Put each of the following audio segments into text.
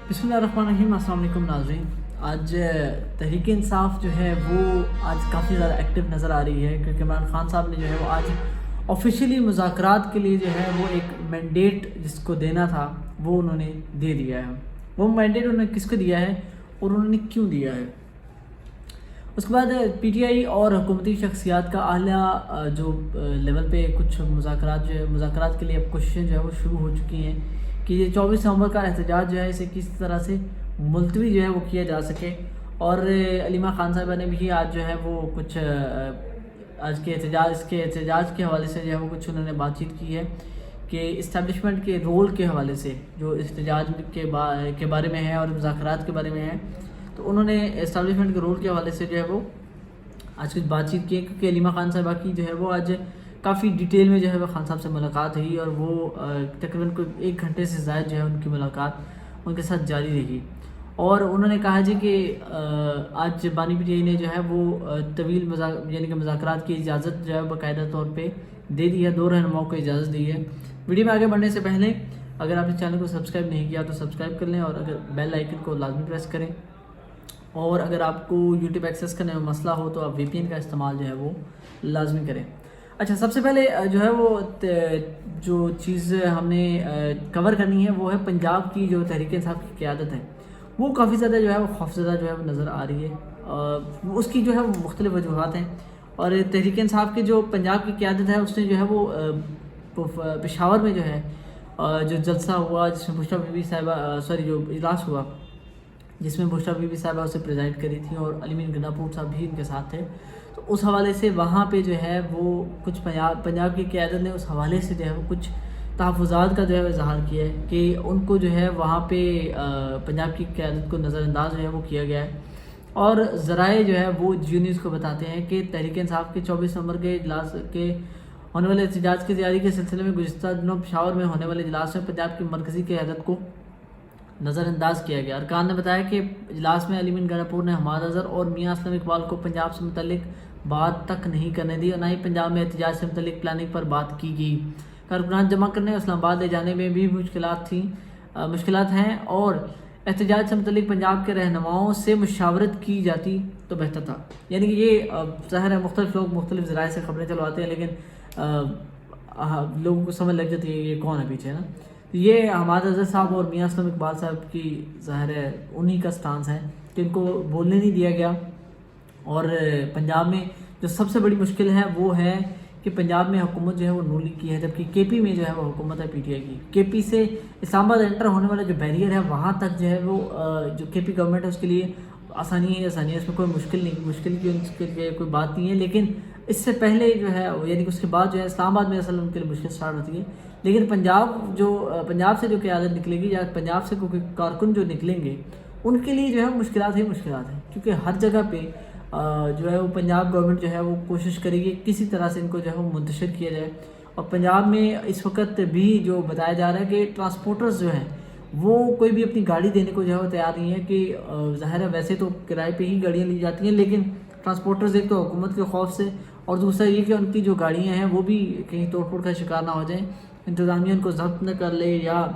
بسم اللہ الرحمن الرحیم۔ السلام علیکم ناظرین۔ آج تحریک انصاف جو ہے وہ آج کافی زیادہ ایکٹیو نظر آ رہی ہے، کیونکہ عمران خان صاحب نے جو ہے وہ آج آفیشیلی مذاکرات کے لیے جو ہے وہ ایک مینڈیٹ جس کو دینا تھا وہ انہوں نے دے دیا ہے۔ وہ مینڈیٹ انہوں نے کس کو دیا ہے اور انہوں نے کیوں دیا ہے؟ اس کے بعد پی ٹی آئی اور حکومتی شخصیات کا اعلیٰ جو لیول پہ کچھ مذاکرات کے لیے اب کوششیں جو ہے وہ شروع ہو چکی ہیں کہ یہ 24 نومبر کا احتجاج جو ہے اسے کس طرح سے ملتوی جو ہے وہ کیا جا سکے۔ اور علیمہ خان صاحبہ نے بھی آج جو ہے وہ کچھ آج کے احتجاج کے حوالے سے جو ہے وہ کچھ انہوں نے بات چیت کی ہے کہ اسٹیبلشمنٹ کے رول کے حوالے سے جو احتجاج کے بارے میں ہے اور مذاکرات کے بارے میں ہے، تو انہوں نے اسٹیبلشمنٹ کے رول کے حوالے سے جو ہے وہ آج کچھ بات چیت کی ہے، کیونکہ علیمہ خان صاحبہ کی جو ہے وہ آج کافی ڈیٹیل میں جو ہے وہ خان صاحب سے ملاقات ہوئی اور وہ تقریباً کوئی 1 گھنٹے سے زائد جو ہے ان کی ملاقات ان کے ساتھ جاری رہی۔ اور انہوں نے کہا جی کہ آج بانی پی ٹی آئی نے جو ہے وہ طویل یعنی کہ مذاکرات کی اجازت جو ہے باقاعدہ طور پہ دے دی ہے، 2 رہنماؤں کو اجازت دی ہے۔ ویڈیو میں آگے بڑھنے سے پہلے اگر آپ اس چینل کو سبسکرائب نہیں کیا تو سبسکرائب کر لیں اور اگر بیل آئیکن کو لازمی پریس کریں، اور اگر آپ کو یوٹیوب ایکسیس کرنے میں مسئلہ ہو تو آپ وی پی این کا استعمال جو ہے وہ لازمی کریں۔ اچھا، سب سے پہلے جو ہے وہ جو چیز ہم نے کور کرنی ہے وہ ہے پنجاب کی جو تحریک انصاف کی قیادت ہے، وہ کافی زیادہ جو ہے وہ خوفزدہ جو ہے وہ نظر آ رہی ہے۔ اس کی جو ہے وہ مختلف وجوہات ہیں، اور تحریک انصاف کی جو پنجاب کی قیادت ہے اس نے جو ہے وہ پشاور میں جو ہے جو جلسہ ہوا جس میں بشرا بی بی صاحبہ جو اجلاس ہوا جس میں بشرا بی بی صاحبہ اسے پریزائڈ کری تھی اور علیم گناپور صاحب بھی ان کے ساتھ تھے، تو اس حوالے سے وہاں پہ جو ہے وہ کچھ پنجاب کی قیادت نے اس حوالے سے جو ہے وہ کچھ تحفظات کا جو ہے وہ اظہار کیا ہے کہ ان کو جو ہے وہاں پہ پنجاب کی قیادت کو نظر انداز جو ہے وہ کیا گیا ہے۔ اور ذرائع جو ہے وہ جیو نیوز کو بتاتے ہیں کہ تحریک انصاف کے 24 نومبر کے اجلاس کے ہونے والے احتجاج کی تیاری کے سلسلے میں گزشتہ دنوں پشاور میں ہونے والے اجلاس میں پنجاب کی مرکزی قیادت کو نظر انداز کیا گیا۔ ارکان نے بتایا کہ اجلاس میں علیم گناپور نے حماد اظہر اور میاں اسلم اقبال کو پنجاب سے متعلق بات تک نہیں کرنے دی اور نہ ہی پنجاب میں احتجاج سے متعلق پلاننگ پر بات کی گئی۔ کارکنان جمع کرنے اور اسلام آباد لے جانے میں بھی مشکلات ہیں، اور احتجاج سے متعلق پنجاب کے رہنماؤں سے مشاورت کی جاتی تو بہتر تھا۔ یعنی کہ یہ ظاہر ہے مختلف لوگ مختلف ذرائع سے خبریں چلواتے ہیں، لیکن لوگوں کو سمجھ لگ جاتی ہے یہ کون ہے پیچھے نا۔ یہ حماد اظہر صاحب اور میاں اسلم اقبال صاحب کی ظاہر ہے انہی کا سٹانس ہے کہ ان کو بولنے نہیں دیا گیا۔ اور پنجاب میں جو سب سے بڑی مشکل ہے وہ ہے کہ پنجاب میں حکومت جو ہے وہ نون لیگ کی ہے، جبکہ کے پی میں جو ہے وہ حکومت ہے پی ٹی آئی کی۔ کے پی سے اسلام آباد انٹر ہونے والا جو بیریئر ہے وہاں تک جو ہے وہ جو کے پی گورنمنٹ ہے اس کے لیے آسانی ہے، اس میں کوئی مشکل کی اس کے لیے کوئی بات نہیں ہے، لیکن اس سے پہلے جو ہے یعنی کہ اس کے بعد جو ہے اسلام آباد میں اصل ان کے لیے مشکل سٹارٹ ہوتی ہے۔ لیکن پنجاب سے جو قیادت نکلے گی یا پنجاب سے کوئی کارکن جو نکلیں گے ان کے لیے جو ہے مشکلات ہیں، کیونکہ ہر جگہ پہ جو ہے وہ پنجاب گورنمنٹ جو ہے وہ کوشش کرے گی کسی طرح سے ان کو جو ہے وہ منتشر کیا جائے۔ اور پنجاب میں اس وقت بھی جو بتایا جا رہا ہے کہ ٹرانسپورٹرز جو ہیں وہ کوئی بھی اپنی گاڑی دینے کو جو ہے وہ تیار نہیں ہے، کہ ظاہر ہے ویسے تو کرائے پہ ہی گاڑیاں لی جاتی ہیں، لیکن ٹرانسپورٹرز ایک تو حکومت کے خوف سے، اور دوسرا یہ کہ ان کی جو گاڑیاں ہیں وہ بھی کہیں توڑ پھوڑ کا شکار نہ ہو جائیں، انتظامیہ ان کو ضبط نہ کر لے یا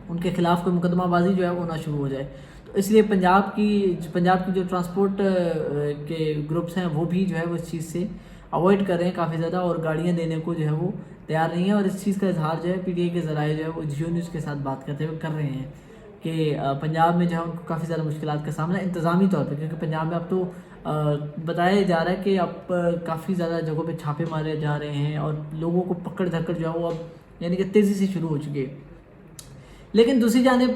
ان کے خلاف کوئی مقدمہ بازی جو ہے وہ نہ شروع ہو جائے۔ تو اس لیے پنجاب کی جو ٹرانسپورٹ کے گروپس ہیں وہ بھی جو ہے وہ اس چیز سے اوائڈ کر رہے ہیں کافی زیادہ، اور گاڑیاں دینے کو جو ہے وہ تیار نہیں ہے۔ اور اس چیز کا اظہار جو ہے پی ٹی آئی کے ذرائع جو ہے وہ جیو نیوز کے ساتھ بات کرتے ہوئے کر رہے ہیں کہ پنجاب میں جو ہے ان کو کافی زیادہ مشکلات کا سامنا ہے انتظامی طور پہ، کیونکہ پنجاب میں اب تو بتایا جا رہا ہے کہ اب کافی زیادہ جگہوں پہ چھاپے مارے جا رہے ہیں اور لوگوں کو پکڑ دھکڑ جو ہے وہ اب یعنی کہ تیزی سے شروع ہو چکی ہے۔ لیکن دوسری جانب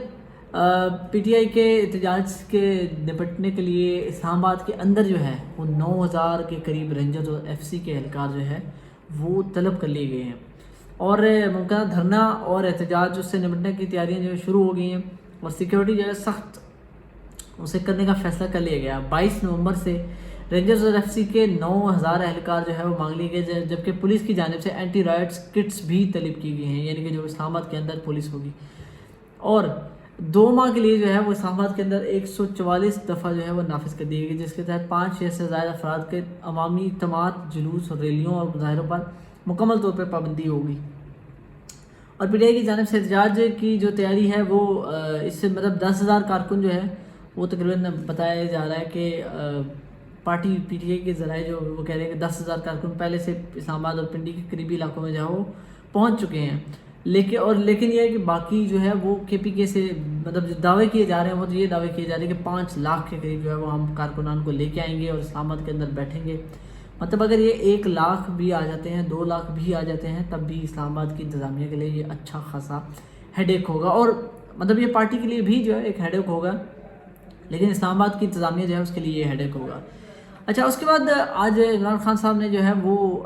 پی ٹی آئی کے احتجاج کے نپٹنے کے لیے اسلام آباد کے اندر جو ہے وہ 9000 کے قریب رینجرز اور ایف سی کے اہلکار جو ہے وہ طلب کر لیے گئے ہیں، اور ممکنہ دھرنا اور احتجاج اس سے نپٹنے کی تیاریاں جو شروع ہو گئی ہیں، اور سیکیورٹی جو ہے سخت اسے کرنے کا فیصلہ کر لیا گیا۔ 22 نومبر سے رینجرز اور ایف سی کے 9000 اہلکار جو ہے وہ مانگ لیے گئے، جبکہ پولیس کی جانب سے اینٹی رائٹس کٹس بھی طلب کی گئی ہیں، یعنی کہ جو اسلام آباد کے اندر پولیس ہوگی، اور 2 ماہ کے لیے جو ہے وہ اسلام آباد کے اندر 144 دفعہ جو ہے وہ نافذ کر دی گئی، جس کے تحت 5 سے زائد افراد کے عوامی اجتماعات، جلوس اور ریلیوں اور مظاہروں پر مکمل طور پر پابندی ہوگی۔ اور پی ٹی آئی کی جانب سے احتجاج کی جو تیاری ہے وہ اس سے مطلب 10,000 کارکن جو ہے وہ تقریباً بتایا جا رہا ہے کہ پارٹی پی ٹی آئی کے ذرائع جو وہ کہہ رہے ہیں کہ 10,000 کارکن پہلے سے اسلام آباد اور پنڈی کے قریبی علاقوں میں جو ہے وہ پہنچ چکے ہیں. لیکن یہ ہے کہ باقی جو ہے وہ کے پی کے سے مطلب جو دعوے کیے جا رہے ہیں وہ تو یہ دعوے کیے جا رہے ہیں کہ 5 لاکھ کے قریب جو ہے وہ ہم کارکنان کو لے کے آئیں گے اور اسلام آباد کے اندر بیٹھیں گے. مطلب اگر یہ 1 لاکھ بھی آ جاتے ہیں 2 لاکھ بھی آ جاتے ہیں تب بھی اسلام آباد کی انتظامیہ کے لیے یہ اچھا خاصا ہیڈ ایک ہوگا, اور مطلب یہ پارٹی کے لیے بھی جو ہے ایک ہیڈ ایک ہوگا, لیکن اسلام آباد کی انتظامیہ جو ہے اس کے لیے یہ ہیڈ ایک ہوگا. اچھا, اس کے بعد آج عمران خان صاحب نے جو ہے وہ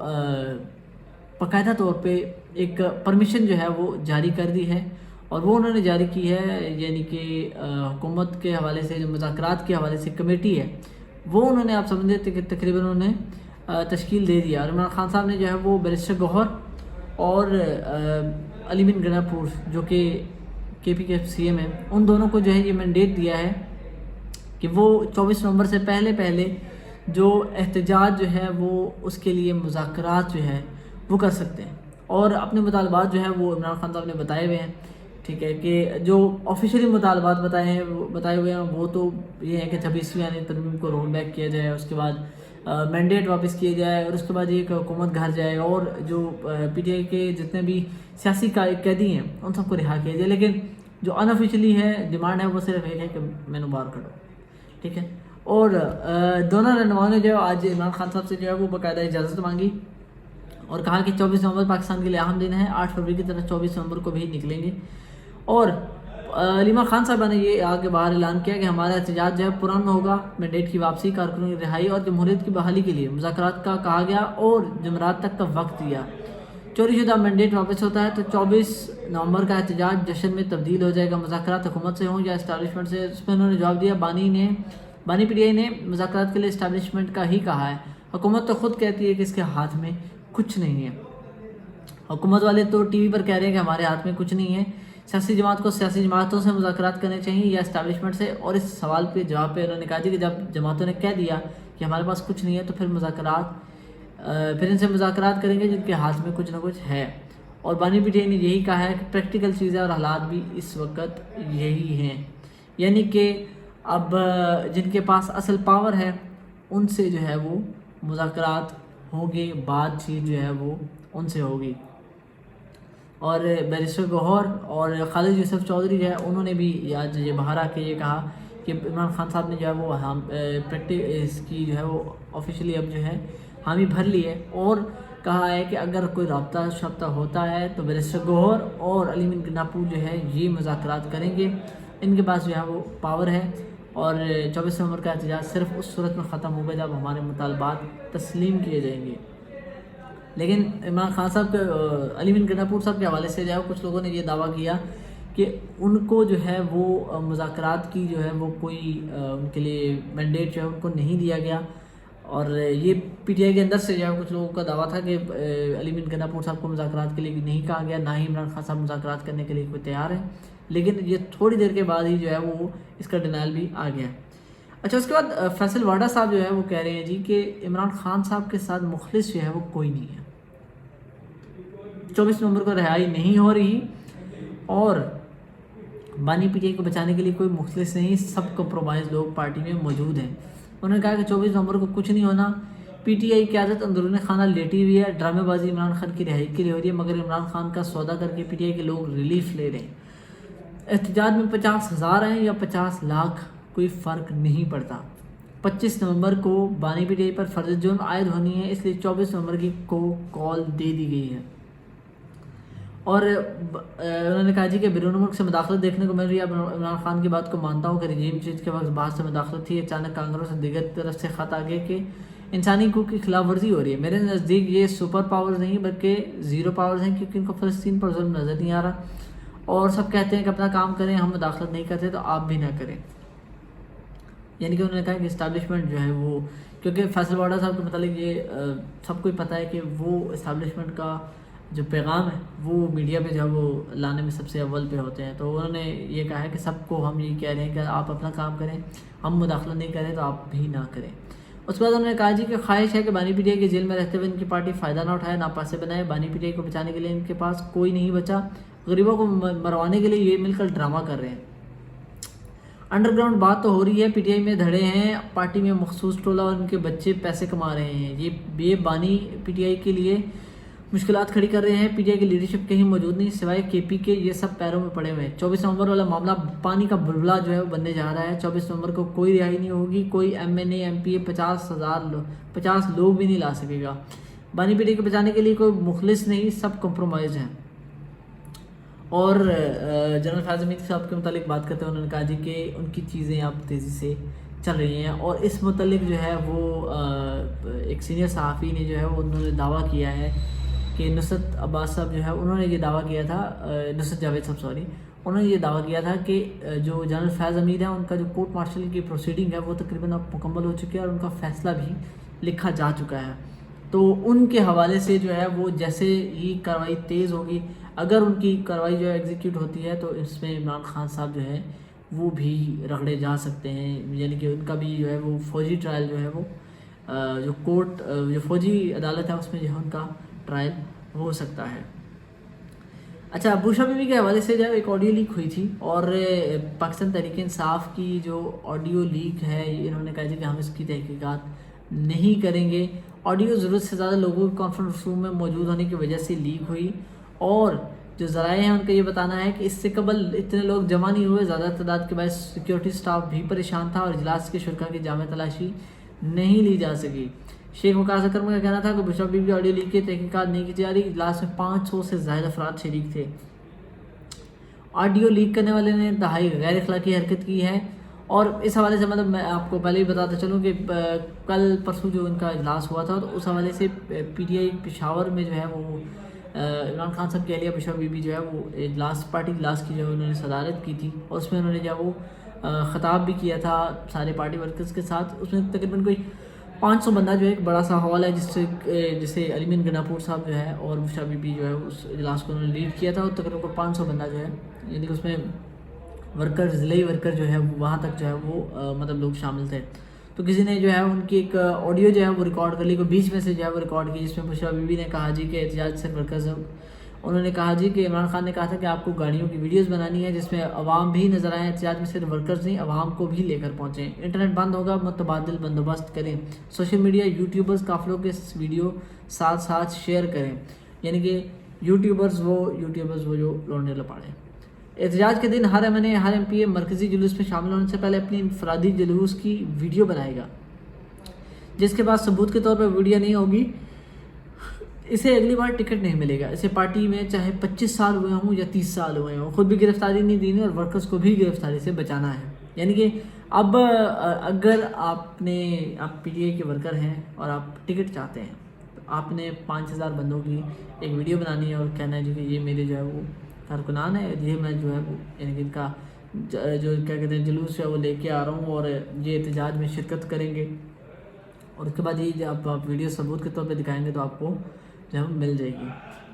باقاعدہ طور پہ ایک پرمیشن جو ہے وہ جاری کر دی ہے, اور وہ انہوں نے جاری کی ہے, یعنی کہ حکومت کے حوالے سے جو مذاکرات کے حوالے سے کمیٹی ہے وہ انہوں نے آپ سمجھے کہ تقریباً انہوں نے تشکیل دے دیا. اور عمران خان صاحب نے جو ہے وہ بیرسٹر گوہر اور علی بن گناپور جو کہ کے پی کے سی ایم ہیں, ان دونوں کو جو ہے یہ مینڈیٹ دیا ہے کہ وہ 24 نومبر سے پہلے جو احتجاج جو ہے وہ اس کے لیے مذاکرات جو ہے وہ کر سکتے ہیں, اور اپنے مطالبات جو ہیں وہ عمران خان صاحب نے بتائے ہوئے ہیں. ٹھیک ہے, کہ جو آفیشیلی مطالبات بتائے ہوئے ہیں وہ تو یہ ہے کہ 26ویں آئینی ترمیم کو رول بیک کیا جائے, اس کے بعد مینڈیٹ واپس کیا جائے, اور اس کے بعد یہ کہ حکومت گھر جائے, اور جو پی ٹی آئی کے جتنے بھی سیاسی قیدی ہیں ان سب کو رہا کیا جائے. لیکن جو ان آفیشیلی ہے ڈیمانڈ ہے وہ صرف ایک ہے کہ مینو باہر کھڑو. ٹھیک ہے, اور دونوں رہنماؤں نے جو آج عمران خان صاحب سے جو ہے وہ باقاعدہ اجازت مانگی اور کہا کہ 24 نومبر پاکستان کے لیے اہم دن ہے, 8 فروری کی طرح 24 نومبر کو بھی نکلیں گے. اور علیمہ خان صاحبہ نے یہ آگے باہر اعلان کیا کہ ہمارا احتجاج جو ہے پرامن ہوگا, مینڈیٹ کی واپسی, کارکنوں کی رہائی اور جمہوریت کی بحالی کے لیے مذاکرات کا کہا گیا اور جمعرات تک کا وقت دیا. چوری شدہ مینڈیٹ واپس ہوتا ہے تو 24 نومبر کا احتجاج جشن میں تبدیل ہو جائے گا. مذاکرات حکومت سے ہوں یا اسٹیبلشمنٹ سے, اس میں انہوں نے جواب دیا بانی پی ٹی آئی نے مذاکرات کے لیے اسٹیبلشمنٹ کا ہی کہا ہے. حکومت تو خود کہتی ہے کہ اس کے ہاتھ میں کچھ نہیں ہے. حکومت والے تو ٹی وی پر کہہ رہے ہیں کہ ہمارے ہاتھ میں کچھ نہیں ہے. سیاسی جماعت کو سیاسی جماعتوں سے مذاکرات کرنے چاہیے یا اسٹیبلشمنٹ سے, اور اس سوال پہ جواب پہ انہوں نے کہا کہ جب جماعتوں نے کہہ دیا کہ ہمارے پاس کچھ نہیں ہے تو پھر ان سے مذاکرات کریں گے جن کے ہاتھ میں کچھ نہ کچھ ہے. اور بانی پی ٹی آئی نے یہی کہا ہے کہ پریکٹیکل چیزیں اور حالات بھی اس وقت یہی ہیں, یعنی کہ اب جن کے پاس اصل پاور ہے ان سے جو ہے وہ مذاکرات ہوگی, بات چیت جو ہے وہ ان سے ہوگی. اور بیرسٹر گوہر اور خالد یوسف چودھری جو ہے انہوں نے بھی آج یہ باہر آ کے یہ کہا کہ عمران خان صاحب نے جو ہے وہ پریکٹس کی جو ہے وہ آفیشیلی اب جو ہے حامی بھر لی ہے, اور کہا ہے کہ اگر کوئی رابطہ ہوتا ہے تو بیرسٹر گوہر اور علی بن گناپور جو ہے یہ مذاکرات کریں گے. ان کے پاس جو ہے وہ پاور ہے, اور 24 نومبر کا احتجاج صرف اس صورت میں ختم ہوگا جب ہمارے مطالبات تسلیم کیے جائیں گے. لیکن عمران خان صاحب کے علی بن گناپور صاحب کے حوالے سے جو ہے کچھ لوگوں نے یہ دعویٰ کیا کہ ان کو جو ہے وہ مذاکرات کی جو ہے وہ کوئی ان کے لیے مینڈیٹ جو ہے ان کو نہیں دیا گیا. اور یہ پی ٹی آئی کے اندر سے جو ہے کچھ لوگوں کا دعویٰ تھا کہ علی بن گناپور صاحب کو مذاکرات کے لیے نہیں کہا گیا, نہ ہی عمران خان صاحب مذاکرات کرنے کے لیے کوئی تیار ہے. لیکن یہ تھوڑی دیر کے بعد ہی جو ہے وہ اس کا ڈینائل بھی آ گیا. اچھا, اس کے بعد فیصل واڈا صاحب جو ہے وہ کہہ رہے ہیں جی کہ عمران خان صاحب کے ساتھ مخلص جو ہے وہ کوئی نہیں ہے. 24 نومبر کو رہائی نہیں ہو رہی اور بانی پی ٹی آئی کو بچانے کے لیے کوئی مخلص نہیں, سب کمپرومائز لوگ پارٹی میں موجود ہیں. انہوں نے کہا کہ 24 نومبر کو کچھ نہیں ہونا. پی ٹی آئی قیادت اندرون خانہ لیٹی ہوئی ہے, ڈرامے بازی عمران خان کی رہائی کے لیے ہو رہی ہے, مگر عمران خان کا سودا کر کے پی ٹی آئی کے لوگ ریلیف لے رہے ہیں. احتجاج میں 50,000 ہیں یا 50 لاکھ کوئی فرق نہیں پڑتا. 25 نومبر کو بانی پی ٹی آئی پر فرض جرم عائد ہونی ہے, اس لیے 24 نومبر کی کو کال دے دی گئی ہے. اور انہوں نے کہا جی کہ بیرون ملک سے مداخلت دیکھنے کو مل رہی ہے. عمران خان کی بات کو مانتا ہوں کہ رجیم چینج کے وقت باہر سے مداخلت تھی, اچانک کانگریس اور دیگر طرف سے خط آگے کہ انسانی حقوق کی خلاف ورزی ہو رہی ہے. میرے نزدیک یہ سپر پاورز نہیں بلکہ زیرو پاورز ہیں, کیونکہ ان کو فلسطین پر ظلم نظر نہیں آ رہا, اور سب کہتے ہیں کہ اپنا کام کریں, ہم مداخلت نہیں کرتے تو آپ بھی نہ کریں. یعنی کہ انہوں نے کہا کہ اسٹیبلشمنٹ جو ہے وہ, کیونکہ فیصل واڈا صاحب کے متعلق یہ سب کو ہی پتہ ہے کہ وہ اسٹیبلشمنٹ کا جو پیغام ہے وہ میڈیا پہ جو ہے وہ لانے میں سب سے اول پہ ہوتے ہیں. تو انہوں نے یہ کہا ہے کہ سب کو ہم یہ کہہ رہے ہیں کہ آپ اپنا کام کریں, ہم مداخلت نہیں کریں تو آپ بھی نہ کریں. اس کے بعد انہوں نے کہا جی کہ خواہش ہے کہ بانی پی ٹی آئی کے جیل میں رہتے ہوئے ان کی پارٹی فائدہ نہ اٹھائے, ناپاسے بنائے. بانی پی ٹی آئی کو بچانے کے لیے ان کے پاس کوئی نہیں بچا. غریبوں کو مروانے کے لیے یہ مل کر ڈرامہ کر رہے ہیں. انڈر گراؤنڈ بات تو ہو رہی ہے, پی ٹی آئی میں دھڑے ہیں, پارٹی میں مخصوص ٹولہ اور ان کے بچے پیسے کما رہے ہیں. یہ بانی پی ٹی آئی کے لیے مشکلات کھڑی کر رہے ہیں. پی ٹی آئی کی لیڈرشپ کہیں موجود نہیں سوائے کے پی کے, یہ سب پیروں میں پڑے ہوئے ہیں. 24 نومبر والا معاملہ پانی کا بلبلہ جو ہے وہ بننے جا رہا ہے. 24 نومبر کو کوئی رہائی نہیں ہوگی, کوئی M N A M P A 50 لوگ بھی نہیں لا سکے گا. بانی پی ٹی آئی کو بچانے کے لیے کوئی مخلص نہیں, سب کمپرومائز ہیں. اور جنرل فیض حمید صاحب کے متعلق بات کرتے ہیں, انہوں نے کہا جی کہ ان کی چیزیں اب تیزی سے چل رہی ہیں. اور اس متعلق جو ہے وہ ایک سینئر صحافی نے جو ہے وہ انہوں نے دعویٰ کیا ہے کہ نصرت عباس صاحب جو ہے انہوں نے یہ دعویٰ کیا تھا, نصرت جاوید صاحب انہوں نے یہ دعویٰ کیا تھا کہ جو جنرل فیض حمید ہے ان کا جو کورٹ مارشل کی پروسیڈنگ ہے وہ تقریباً اب مکمل ہو چکی ہے اور ان کا فیصلہ بھی لکھا جا چکا ہے. تو ان کے حوالے سے جو ہے وہ جیسے ہی کارروائی تیز ہوگی, اگر ان کی کارروائی جو ہے ایگزیکیوٹ ہوتی ہے تو اس میں عمران خان صاحب جو ہے وہ بھی رگڑے جا سکتے ہیں. یعنی کہ ان کا بھی جو ہے وہ فوجی ٹرائل جو ہے وہ جو کورٹ جو فوجی عدالت ہے اس میں جو ہے ان کا ٹرائل ہو سکتا ہے. اچھا, بوشا بیوی کے حوالے سے جو ہے ایک آڈیو لیک ہوئی تھی, اور پاکستان تحریک انصاف کی جو آڈیو لیک ہے انہوں نے کہا تھا کہ ہم اس کی تحقیقات نہیں کریں گے. آڈیو ضرورت سے زیادہ لوگوں کے کانفرنس روم میں موجود ہونے کی وجہ سے لیک ہوئی, اور جو ذرائع ہیں ان کا یہ بتانا ہے کہ اس سے قبل اتنے لوگ جمع نہیں ہوئے, زیادہ تعداد کے باعث سیکیورٹی سٹاف بھی پریشان تھا اور اجلاس کے شرکا کی جامع تلاشی نہیں لی جا سکی. شیخ وقاص اکرم کا کہنا تھا کہ بشرا بیوی کی آڈیو لیک کی تحقیقات نہیں کی جا رہی. اجلاس میں 500 سے زائد افراد شریک تھے. آڈیو لیک کرنے والے نے انتہائی غیر اخلاقی حرکت کی ہے, اور اس حوالے سے مطلب میں آپ کو پہلے ہی بتاتا چلوں کہ کل پرسوں جو ان کا اجلاس ہوا تھا تو اس حوالے سے پی ٹی آئی پشاور میں جو ہے وہ عمران خان صاحب کی اہلیہ بشرا بیوی جو ہے وہ اجلاس پارٹی اجلاس کی جو ہے انہوں نے صدارت کی تھی, اور اس میں انہوں نے جو وہ خطاب بھی کیا تھا سارے پارٹی ورکرز کے ساتھ. اس میں تقریباً کوئی 500 بندہ جو ہے ایک بڑا سا ہال ہے جسے علی مین گناپور صاحب جو ہے اور بشرا بیوی جو ہے اس اجلاس کو انہوں نے لیڈ کیا تھا, اور تقریباً 500 بندہ جو ہے یعنی کہ اس میں ورکر ضلعی ورکر جو ہے وہاں تک جو ہے وہ مطلب لوگ شامل تھے. تو کسی نے جو ہے ان کی ایک آڈیو جو ہے وہ ریکارڈ کر لی, کو بیچ میں سے جو ہے وہ ریکارڈ کی, جس میں بشرا بیوی نے کہا جی کہ احتجاج سے ورکرز انہوں نے کہا جی کہ عمران خان نے کہا تھا کہ آپ کو گاڑیوں کی ویڈیوز بنانی ہے جس میں عوام بھی نظر آئیں, احتجاج میں صرف ورکرز نہیں عوام کو بھی لے کر پہنچیں, انٹرنیٹ بند ہوگا متبادل بندوبست کریں, سوشل میڈیا یوٹیوبرز قافلوں کے ویڈیو ساتھ ساتھ شیئر کریں. یعنی کہ یوٹیوبرز وہ جو لوٹنے لپاڑے. احتجاج کے دن ہر ایم این اے ہر ایم پی اے مرکزی جلوس میں شامل ہونے سے پہلے اپنی انفرادی جلوس کی ویڈیو بنائے گا, جس کے بعد ثبوت کے طور پر ویڈیو نہیں ہوگی اسے اگلی بار ٹکٹ نہیں ملے گا. اسے پارٹی میں چاہے 25 سال ہوئے ہوں یا 30 سال ہوئے ہوں, خود بھی گرفتاری نہیں دینی اور ورکرز کو بھی گرفتاری سے بچانا ہے. یعنی کہ اب اگر آپ پی ٹی آئی کے ورکر ہیں اور آپ ٹکٹ چاہتے ہیں تو آپ نے 5000 بندوں کی ایک ویڈیو بنانی ہے اور کہنا ہے جی کہ یہ میرے جو ہے وہ کارکنان ہے, یہ میں جو ہے وہ یعنی کہ ان کا جو کیا کہتے ہیں جلوس ہے وہ لے کے آ رہا ہوں اور یہ احتجاج میں شرکت کریں گے, اور اس کے بعد یہ جب آپ ویڈیو ثبوت کے طور پہ دکھائیں گے تو آپ کو جو ہے مل جائے گی.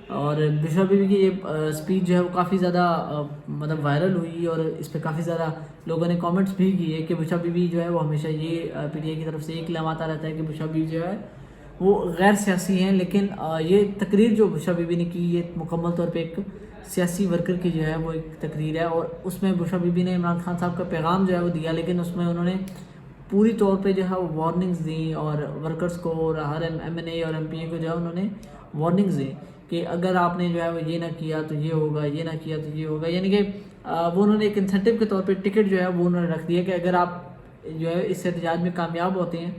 اور بشرا بیوی کی یہ اسپیچ جو ہے وہ کافی زیادہ مطلب وائرل ہوئی, اور اس پہ کافی زیادہ لوگوں نے کامنٹس بھی کیے کہ بشرا بیوی جو ہے وہ ہمیشہ یہ پی ٹی آئی کی طرف سے ایک لمحہ آتا رہتا ہے کہ بشرا بیوی جو ہے وہ غیر سیاسی ہیں, لیکن یہ تقریر جو بشرا بیوی نے کی یہ مکمل طور پہ ایک سیاسی ورکر کی جو ہے وہ ایک تقریر ہے, اور اس میں بشرا بیوی نے عمران خان صاحب کا پیغام جو ہے وہ دیا, لیکن اس میں انہوں نے پوری طور پہ جو ہے وہ وارننگز دیں اور ورکرز کو اور ہر ایم این اے اور ایم پی اے کو جو ہے انہوں نے وارننگز دیں کہ اگر آپ نے جو ہے وہ یہ نہ کیا تو یہ ہوگا, یہ نہ کیا تو یہ ہوگا. یعنی کہ وہ انہوں نے ایک انسینٹیو کے طور پہ ٹکٹ جو ہے وہ انہوں نے رکھ دیا کہ اگر آپ جو ہے اس احتجاج میں کامیاب ہوتے ہیں,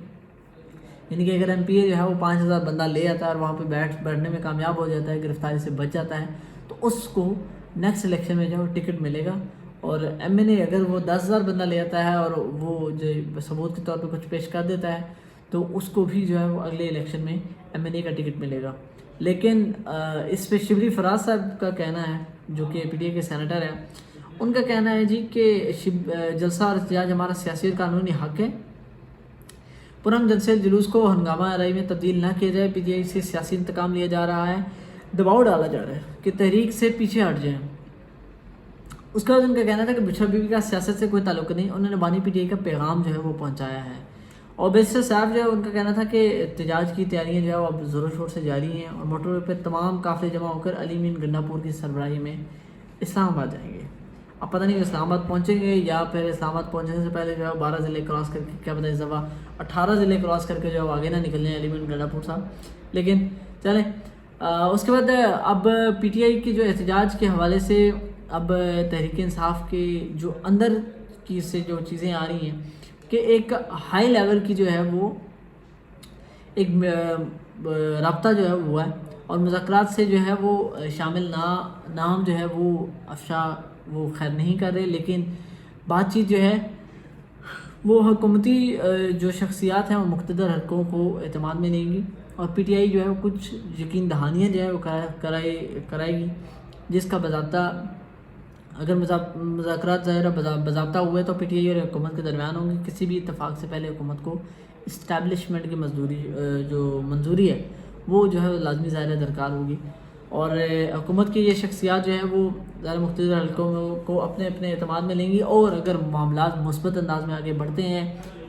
یعنی کہ اگر ایم پی اے جو ہے وہ 5000 بندہ لے آتا ہے اور وہاں پہ بیٹھنے میں کامیاب ہو جاتا ہے, گرفتاری سے بچ جاتا ہے, تو اس کو نیکسٹ الیکشن میں جو ہے وہ ٹکٹ ملے گا. اور ایم این اے اگر وہ 10,000 بندہ لے آتا ہے اور وہ جو ثبوت کے طور پہ کچھ پیش کر دیتا ہے تو اس کو بھی جو ہے وہ اگلے الیکشن میں ایم این اے کا ٹکٹ ملے گا. لیکن اس پہ شبلی فراز صاحب کا کہنا ہے جو کہ پی ٹی آئی کے سینیٹر ہیں, ان کا کہنا ہے جی کہ جلسہ اور احتجاج ہمارا سیاسی اور قانونی حق ہے, پرام جلسے جلوس کو ہنگامہ آرائی میں تبدیل نہ کیا جائے. پی ٹی آئی سے سیاسی انتقام لیا جا رہا ہے, دباؤ ڈالا جا رہا ہے کہ تحریک سے پیچھے ہٹ جائیں. اس کے بعد ان کا کہنا تھا کہ بشرا بیوی کا سیاست سے کوئی تعلق نہیں, انہوں نے بانی پی ٹی آئی کا پیغام جو ہے وہ پہنچایا ہے. اور بیسٹر صاحب جو ہے ان کا کہنا تھا کہ احتجاج کی تیاریاں جو ہے وہ اب زور و شور سے جاری ہیں, اور موٹر وے پہ تمام قافلے جمع ہو کر علی مین گنڈا پور کی سربراہی میں اسلام آباد جائیں گے. اب پتہ نہیں اسلام آباد پہنچیں گے یا پھر اسلام آباد پہنچنے سے پہلے جو ہے 12 ضلع کراس کر کے, کیا پتہ اس دفعہ 18 ضلع کراس کر کے جو ہے آگے نہ نکلنے علیمن گنڈا پور صاحب. لیکن چلیں اس کے بعد اب پی ٹی آئی کے جو احتجاج کے حوالے سے اب تحریک انصاف کے جو اندر کی سے جو چیزیں آ رہی ہیں کہ ایک ہائی لیول کی جو ہے وہ ایک رابطہ جو ہے وہ ہوا ہے, اور مذاکرات سے جو ہے وہ شامل نام جو ہے وہ افشا وہ خیر نہیں کر رہے, لیکن بات چیت جو ہے وہ حکومتی جو شخصیات ہیں وہ مقتدر حلقوں کو اعتماد میں لیں گی, اور پی ٹی آئی جو ہے وہ کچھ یقین دہانیاں جو ہے وہ کرائے گی, جس کا باضابطہ اگر مذاکرات ظاہر باضابطہ ہوئے تو پی ٹی آئی اور حکومت کے درمیان ہوں گے. کسی بھی اتفاق سے پہلے حکومت کو اسٹیبلشمنٹ کی جو منظوری ہے وہ جو ہے لازمی ظاہر درکار ہوگی, اور حکومت کی یہ شخصیات جو ہیں وہ ظاہر مختلف حلقوں کو اپنے اعتماد میں لیں گی, اور اگر معاملات مثبت انداز میں آگے بڑھتے ہیں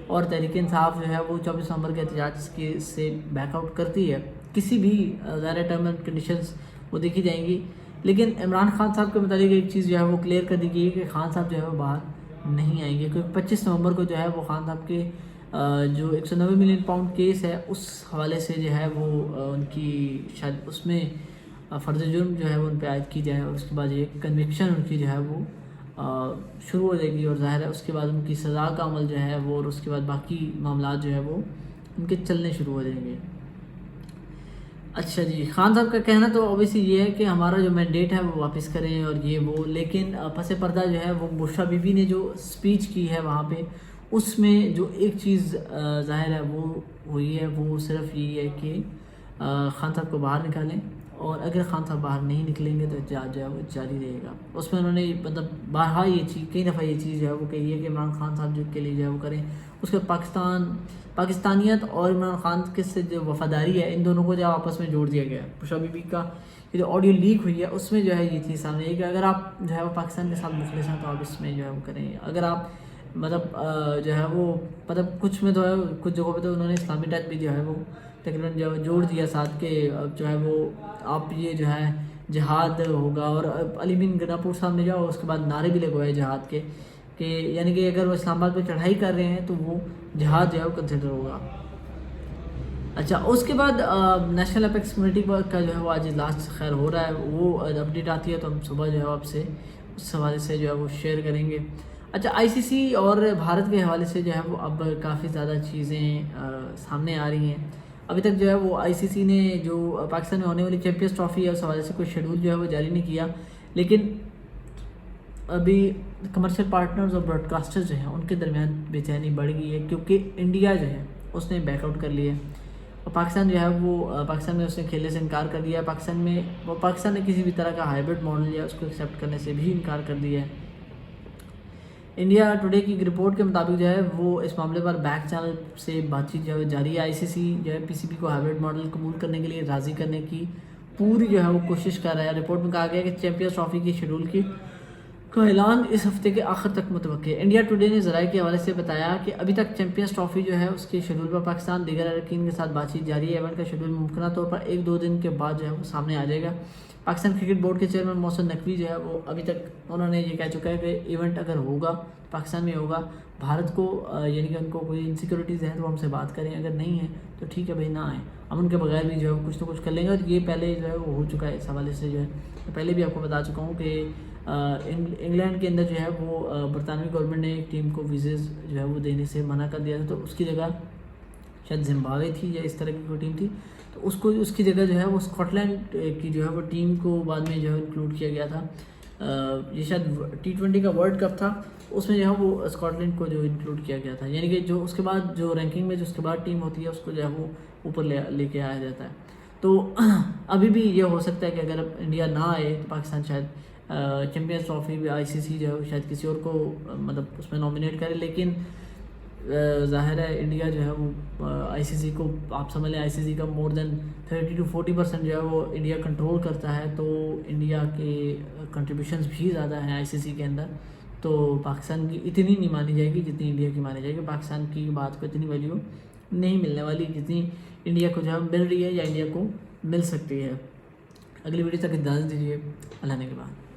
اور تحریک انصاف جو ہے وہ 24 نومبر کے احتجاج سے بیک آؤٹ کرتی ہے, کسی بھی ظاہر ٹرم اینڈ کنڈیشنز وہ دیکھی جائیں گی. لیکن عمران خان صاحب کے متعلق ایک چیز جو ہے وہ کلیئر کر دی گئی ہے کہ خان صاحب جو ہے وہ باہر نہیں آئیں گے, کیونکہ 25 نومبر کو جو ہے وہ خان صاحب کے جو 190 ملین پاؤنڈ کیس ہے اس حوالے سے جو ہے وہ ان کی شاید اس میں فرض جرم جو ہے وہ ان پہ عائد کی جائے, اور اس کے بعد یہ کنوکشن ان کی جو ہے وہ شروع ہو جائے گی, اور ظاہر ہے اس کے بعد ان کی سزا کا عمل جو ہے وہ, اور اس کے بعد باقی معاملات جو ہے وہ ان کے چلنے شروع ہو جائیں گے. اچھا جی, خان صاحب کا کہنا تو اوبیسلی یہ ہے کہ ہمارا جو مینڈیٹ ہے وہ واپس کریں اور یہ وہ, لیکن پس پردہ جو ہے وہ بشرا بی بی نے جو اسپیچ کی ہے وہاں پہ, اس میں جو ایک چیز ظاہر ہے وہ ہوئی ہے وہ صرف یہی ہے کہ خان صاحب کو باہر نکالیں, اور اگر خان صاحب باہر نہیں نکلیں گے تو احتجاج جو ہے وہ جاری رہے گا. اس میں انہوں نے مطلب بارہا یہ چیز کئی دفعہ یہ چیز جو ہے وہ کہی ہے کہ عمران خان صاحب جو کے لیے جو ہے وہ کریں. اس کے پاکستانیت اور عمران خان کے سے جو وفاداری ہے ان دونوں کو جو آپس میں جوڑ دیا گیا ہے. بشرا بی بی کا یہ جو آڈیو لیک ہوئی ہے اس میں جو ہے یہ چیز سامنے ہے کہ اگر آپ جو ہے وہ پاکستان کے ساتھ مخلص ہیں تو آپ اس میں جو ہے وہ کریں. اگر آپ مطلب جو ہے وہ مطلب کچھ میں تو ہے, کچھ جگہوں پہ تو انہوں نے اسلامی ٹچ بھی جو ہے وہ تقریباً جوڑ دیا ساتھ کے جو ہے وہ آپ یہ جو ہے جہاد ہوگا, اور علیمن گنڈا پور صاحب نے جو اس کے بعد نعرے بھی لگوائے جہاد کے کہ یعنی کہ اگر وہ اسلام آباد پہ چڑھائی کر رہے ہیں تو وہ جہاد جو ہے وہ کنسیڈر ہوگا. اچھا, اس کے بعد نیشنل اپیکس کمیٹی کا جو ہے وہ آج اجلاس خیر ہو رہا ہے, وہ اپڈیٹ آتی ہے تو ہم صبح جو ہے آپ سے اس حوالے سے جو ہے وہ شیئر کریں گے. اچھا, آئی سی سی اور بھارت کے حوالے سے جو ہے وہ اب کافی زیادہ چیزیں سامنے آ رہی ہیں. ابھی تک جو ہے وہ آئی سی سی نے جو پاکستان میں ہونے والی چیمپئنز ٹرافی ہے اس حوالے سے کوئی شیڈول جو ہے وہ جاری نہیں کیا, لیکن ابھی کمرشل پارٹنرز اور براڈ کاسٹرز جو ہیں ان کے درمیان بے چینی بڑھ گئی ہے, کیونکہ انڈیا جو ہے اس نے بیک آؤٹ کر لیا ہے, اور پاکستان جو ہے وہ پاکستان میں اس نے کھیلنے سے انکار کر دیا ہے. پاکستان نے کسی بھی طرح کا ہائبرڈ ماڈل یا اس کو ایکسیپٹ کرنے سے بھی انکار کر دیا ہے. انڈیا ٹوڈے کی رپورٹ کے مطابق جو ہے وہ اس معاملے پر بیک چینل سے بات چیت جو ہے جاری ہے. آئی سی سی جو ہے پی سی بی کو ہائبرڈ ماڈل قبول کرنے کے لیے راضی کرنے کی پوری جو ہے وہ کوشش کر رہا ہے. رپورٹ میں کہا گیا کہ چیمپئنز ٹرافی کی شیڈول کا اعلان اس ہفتے کے آخر تک متوقع ہے. انڈیا ٹوڈے نے ذرائع کے حوالے سے بتایا کہ ابھی تک چیمپئنز ٹرافی جو ہے اس کے شیڈول پر پاکستان دیگر اراکین کے ساتھ بات چیت جاری ہے. ایونٹ کا شیڈول ممکنہ طور پر 1-2 دن کے بعد جو ہے وہ سامنے آ جائے گا. پاکستان کرکٹ بورڈ کے چیئرمین محسن نقوی جو ہے وہ ابھی تک انہوں نے یہ کہہ چکا ہے کہ ایونٹ اگر ہوگا پاکستان میں ہوگا, بھارت کو یعنی کہ ان کو کوئی انسیکیورٹیز ہیں تو ہم سے بات کریں, اگر نہیں ہے تو ٹھیک ہے بھائی نہ آئیں, ہم ان کے بغیر بھی جو ہے کچھ نہ کچھ کر لیں گے. اور یہ پہلے جو ہے وہ ہو چکا ہے اس حوالے سے, جو ہے پہلے بھی آپ کو بتا چکا ہوں کہ انگلینڈ کے اندر جو ہے وہ برطانوی گورنمنٹ نے ایک ٹیم کو ویزز جو ہے وہ دینے سے منع کر دیا تھا, تو اس کی جگہ شاید زمبابوے تھی یا اس طرح کی کوئی ٹیم تھی, تو اس کی جگہ جو ہے وہ اسکاٹ لینڈ کی جو ہے وہ ٹیم کو بعد میں جو ہے انکلوڈ کیا گیا تھا. یہ شاید T20 کا ورلڈ کپ تھا, اس میں جو ہے وہ اسکاٹ لینڈ کو جو انکلوڈ کیا گیا تھا, یعنی کہ جو اس کے بعد جو رینکنگ میں جو اس کے بعد ٹیم ہوتی ہے اس کو جو ہے وہ اوپر لے کے آیا جاتا ہے. تو ابھی بھی یہ ہو سکتا ہے کہ اگر انڈیا نہ آئے تو پاکستان شاید چیمپئنز ٹرافی بھی آئی سی سی جو ہے شاید کسی اور کو مطلب اس میں نامینیٹ کرے. لیکن ظاہر ہے انڈیا جو ہے وہ آئی سی سی کو آپ سمجھ لیں, آئی سی سی کا مور دین 30-40% جو ہے وہ انڈیا کنٹرول کرتا ہے, تو انڈیا کے کنٹریبیوشنز بھی زیادہ ہیں آئی سی سی کے اندر. تو پاکستان کی اتنی نہیں مانی جائے گی جتنی انڈیا کی مانی جائے گی. پاکستان کی بات کو اتنی ویلیو نہیں ملنے والی جتنی انڈیا کو جو ہے مل رہی ہے یا انڈیا کو مل سکتی ہے. اگلی ویڈیو تک اجازت دیجیے, اللہ نے کے بعد.